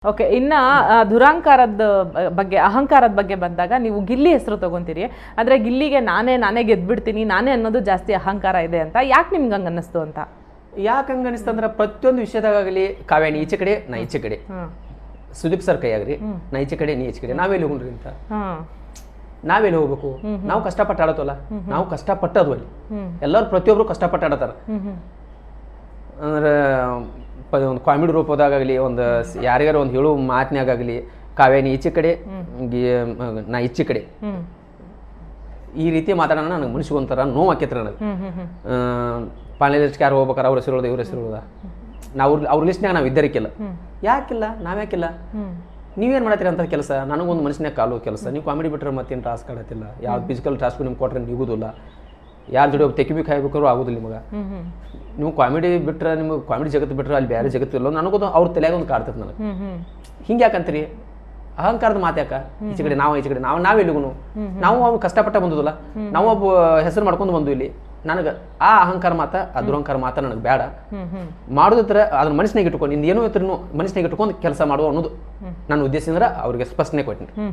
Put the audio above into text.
okay ಇನ್ನ ದುರಾಂಕಾರದ ಬಗ್ಗೆ ಅಹಂಕಾರದ ಬಗ್ಗೆ ಬಂದಾಗ ನೀವು ಗಿಲ್ಲಿ ಹೆಸರು ತಗೊಂತೀರಿ ಅಂದ್ರೆ ಗಿಲ್ಲಿಗೆ ನಾನೇ ಗೆದ್ಬಿಡ್ತೀನಿ ನಾನೇ ಅನ್ನೋದು ಜಾಸ್ತಿ ಅಹಂಕಾರ ಇದೆ ಅಂತ ಯಾಕೆ ನಿಮ್ಗೆ ಹಂಗ ಅನ್ನಿಸ್ತು ಅಂತ ಯಾಕೆ ಹಂಗ ಅನಿಸ್ತಂದ್ರೆ ಪ್ರತಿಯೊಂದು ವಿಷಯದಾಗಲಿ ಕಾವ್ಯಾನಿ ಈಚೆ ಕಡೆ ನಾ ಈಚೆ ಕಡೆ ಸುದೀಪ್ ಸರ್ ಕೈಯಾಗ್ರಿ ನಾ ಈಚೆ ಕಡೆ ನೀ ಈಚೆ ಕಡೆ ನಾವೆಲ್ಲಿ ಹೋಗ್ರಿ ಅಂತ ನಾವೆಲ್ಲಿ ಹೋಗ್ಬೇಕು ನಾವು ಕಷ್ಟಪಟ್ಟು ಆಡತ್ತಲ್ಲ ನಾವು ಕಷ್ಟಪಟ್ಟದು ಅಲ್ಲಿ ಎಲ್ಲರೂ ಪ್ರತಿಯೊಬ್ರು ಕಷ್ಟಪಟ್ಟು ಆಡತ್ತಾರ ಅಂದ್ರೆ ಒಂದು ಕಾಮಿಡಿ ರೂಪದಾಗಲಿ ಒಂದು ಯಾರಿಗಾರ ಒಂದು ಹೇಳೋ ಮಾತಿನಾಗಲಿ ಕಾವ್ಯಾನಿ ಈಚೆ ಕಡೆ ನಾ ಈಚೆ ಕಡೆ ಈ ರೀತಿ ಮಾತಾಡೋಣ ನನಗೆ ಮನುಷ್ಯ ಒಂಥರ ನೋವು ಆಕೈತ್ರಿ ನನಗೆ ಪಾಳ್ಯದಷ್ಟು ಯಾರು ಹೋಗ್ಬೇಕಾರೆ ಅವ್ರ ಹೆಸರು ಇವ್ರ ಹೆಸರು ನಾವು ಅವ್ರ ಲಿಸ್ಟ್ನಾಗ ನಾವು ಇದ್ದರಿಕಿಲ್ಲ ಯಾಕಿಲ್ಲ ನಾವ್ಯಾಕಿಲ್ಲ ನೀವೇನು ಮಾಡತ್ತೀರಿ ಅಂತ ಕೆಲಸ ನನಗೊಂದು ಮನುಷ್ಯನಾಗ ಕಾಲು ಕೆಲಸ ನೀವು ಕಾಮಿಡಿ ಬಿಟ್ಟರೆ ಮತ್ತೇನು ಟಾಸ್ಕ್ ಆಡತ್ತಿಲ್ಲ ಯಾವ್ದು ಫಿಸಿಕಲ್ ಟಾಸ್ಕ್ ನಿಮ್ಗೆ ಕೊಟ್ರೆ ನಿಗೋದಿಲ್ಲ ಯಾರ ಜೋಡಿ ತೆಗಿಬೇಕು ಕಾಯ್ಬೇಕಾದ್ರು ಆಗೋದಿಲ್ಲ ನಿಮಗೆ ನೀವು ಕಾಮಿಡಿ ಬಿಟ್ರೆ ನಿಮ್ಗೆ ಕಾಮಿಡಿ ಜಗತ್ತು ಬಿಟ್ರೆ ಅಲ್ಲಿ ಬೇರೆ ಜಗತ್ತಿಲ್ಲ ನನಗೋದು ಅವ್ರ ತಲೆಯಾಗ ಒಂದು ಕಾಡ್ತದೆ ನನಗೆ ಹಿಂಗೆ ಯಾಕಂತೀರಿ ಅಹಂಕಾರದ ಮಾತು ಯಾಕ ಈಚೆ ಕಡೆ ನಾವೆಲ್ಲಿಗೂ ನಾವು ಅವ್ನು ಕಷ್ಟಪಟ್ಟ ಬಂದದಲ್ಲ ನಾವು ಒಬ್ಬ ಹೆಸರು ಮಾಡ್ಕೊಂಡು ಬಂದು ಇಲ್ಲಿ ನನಗೆ ಆ ಅಹಂಕಾರ ಮಾತ ಆ ದುರಹಂಕಾರ ಮಾತ ನನಗೆ ಬೇಡ ಮಾಡೋದ್ರ ಅದನ್ನ ಮನಸ್ಸಿನಾಗ ಇಟ್ಕೊಂಡು ನಿಂದು ಏನೋ ಇತ್ತು ಮನಸ್ಸಿನಾಗ ಇಟ್ಕೊಂಡು ಕೆಲಸ ಮಾಡುವ ಅನ್ನೋದು ನನ್ನ ಉದ್ದೇಶ ಅಂದ್ರೆ ಅವ್ರಿಗೆ ಸ್ಪಷ್ಟನೆ ಕೊಟ್ಟಿನಿ